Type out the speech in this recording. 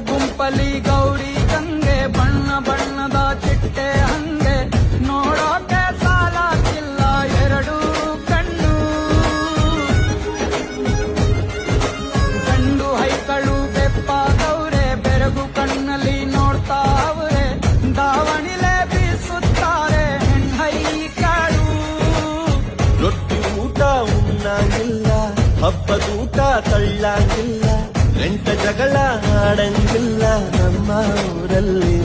ಗುಂಪಲಿ ಗೌರಿ ಗಂಗೆ ಬಣ್ಣ ಬಣ್ಣದ ಚಿಟ್ಟೆ ಹಂಗೆ ನೋಡೋಕೆ ಸಾಲಾಗಿಲ್ಲ ಎರಡು ಕಣ್ಣು. ಗಂಡು ಹೈಗಳು ಬೆಪ್ಪಾದವ್ರೆ ಬೆರಗು ಕಣ್ಣಲ್ಲಿ ನೋಡ್ತಾ ಅವ್ರೆ ದಾವಣಿಲೆ ಬೀಸುತ್ತಾರೆ ಹೆಣ್ಣೈಗಳು. ರೊಟ್ಟಿ ಊಟ ಉಣ್ಣಂಗಿಲ್ಲ, ಹಬ್ಬದೂಟ ತಳ್ಳಂಗಿಲ್ಲ, ಗಂಟ ಜಗಳ ಆಡಂಗಿಲ್ಲ ನಮ್ಮ ಊರಲ್ಲಿ.